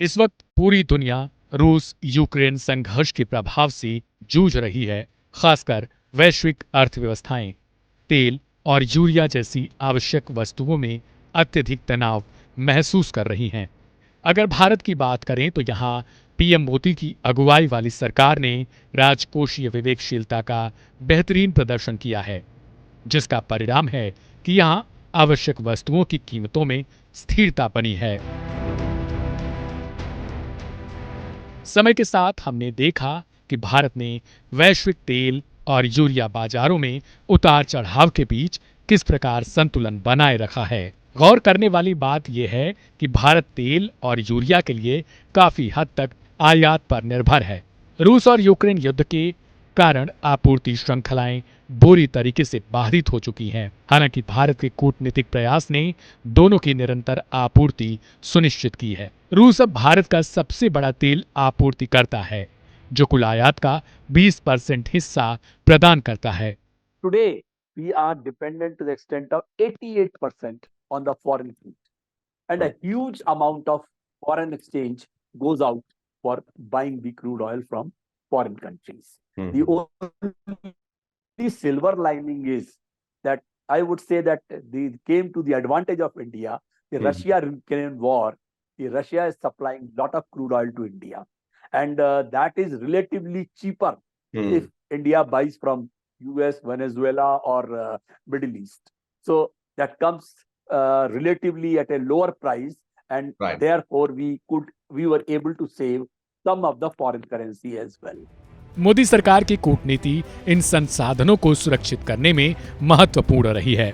इस वक्त पूरी दुनिया रूस यूक्रेन संघर्ष के प्रभाव से जूझ रही है। खासकर वैश्विक अर्थव्यवस्थाएं तेल और यूरिया जैसी आवश्यक वस्तुओं में अत्यधिक तनाव महसूस कर रही हैं। अगर भारत की बात करें तो यहाँ पीएम मोदी की अगुवाई वाली सरकार ने राजकोषीय विवेकशीलता का बेहतरीन प्रदर्शन किया है, जिसका परिणाम है कि यहाँ आवश्यक वस्तुओं की कीमतों में स्थिरता बनी है। समय के साथ हमने देखा कि भारत ने वैश्विक तेल और यूरिया बाजारों में उतार चढ़ाव के बीच किस प्रकार संतुलन बनाए रखा है। गौर करने वाली बात यह है कि भारत तेल और यूरिया के लिए काफी हद तक आयात पर निर्भर है। रूस और यूक्रेन युद्ध के कारण आपूर्ति श्रृंखलाएं बुरी तरीके से बाधित हो चुकी हैं। हालांकि भारत के कूटनीतिक प्रयास ने दोनों की निरंतर आपूर्ति सुनिश्चित की है। रूस अब भारत का सबसे बड़ा तेल आपूर्तिकर्ता है, जो कुल आयात का 20% हिस्सा प्रदान करता है। Today, we are dependent to the extent of 88% on the foreign fleet, and a huge amount of foreign exchange goes out for buying the crude oil from foreign countries. The only silver lining is that I would say that they came to the advantage of India. The Russia-Ukraine war, the Russia is supplying a lot of crude oil to India, and that is relatively cheaper if India buys from US, Venezuela, or Middle East. So that comes relatively at a lower price, and therefore we were able to save some of the foreign currency as well. Modi सरकार की कूटनीति इन संसाधनों को सुरक्षित करने में महत्वपूर्ण रही है,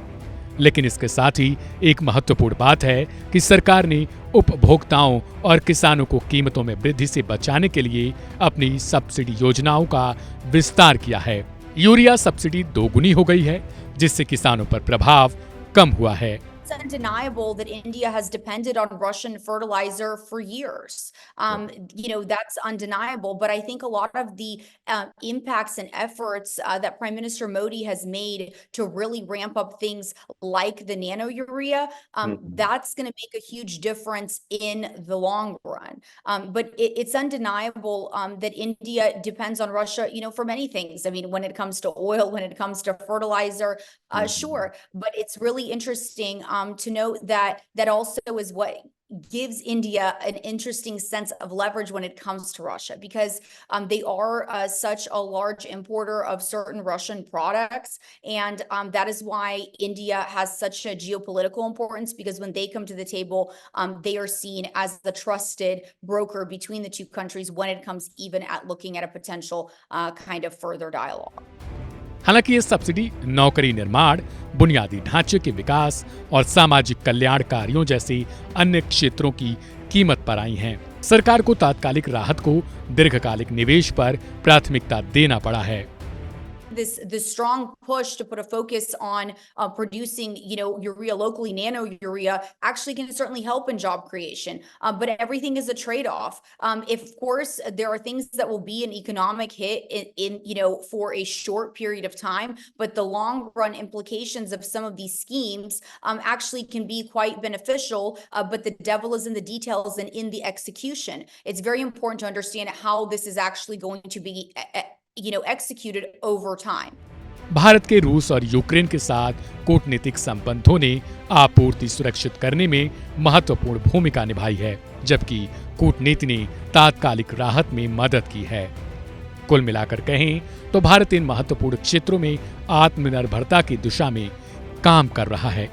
लेकिन इसके साथ ही एक महत्वपूर्ण बात है कि सरकार ने उपभोक्ताओं और किसानों को कीमतों में वृद्धि से बचाने के लिए अपनी सब्सिडी योजनाओं का विस्तार किया है। यूरिया सब्सिडी दोगुनी हो गई है, जिससे किसानों पर प्रभाव कम हुआ है। It's undeniable that India has depended on Russian fertilizer for years. That's undeniable. But I think a lot of the impacts and efforts that Prime Minister Modi has made to really ramp up things like the nano urea, that's going to make a huge difference in the long run. But it's undeniable that India depends on Russia, for many things. I mean, when it comes to oil, when it comes to fertilizer, sure. But it's really interesting to note that also is what gives India an interesting sense of leverage when it comes to Russia, because they are such a large importer of certain Russian products. And that is why India has such a geopolitical importance, because when they come to the table, they are seen as the trusted broker between the two countries when it comes even at looking at a potential kind of further dialogue. हालांकि ये subsidy नौकरी निर्माण, बुनियादी ढांचे के विकास और सामाजिक कल्याण कार्यों जैसे अन्य क्षेत्रों की कीमत पर आई हैं। सरकार को तात्कालिक राहत को दीर्घकालिक निवेश पर प्राथमिकता देना पड़ा है। This strong push to put a focus on producing, urea locally, nano urea, actually can certainly help in job creation. But everything is a trade-off. If, of course, there are things that will be an economic hit in for a short period of time, but the long-run implications of some of these schemes actually can be quite beneficial. But the devil is in the details and in the execution. It's very important to understand how this is actually going to be executed over time. Bharat के रूस और Ukraine के साथ कूटनीतिक संबंधों ने आपूर्ति सुरक्षित करने में महत्वपूर्ण भूमिका निभाई है, जबकि कूटनीति ने तात्कालिक राहत में मदद की है। कुल मिलाकर कहें तो भारत इन महत्वपूर्ण क्षेत्रों में आत्मनिर्भरता की दिशा में काम कर रहा है।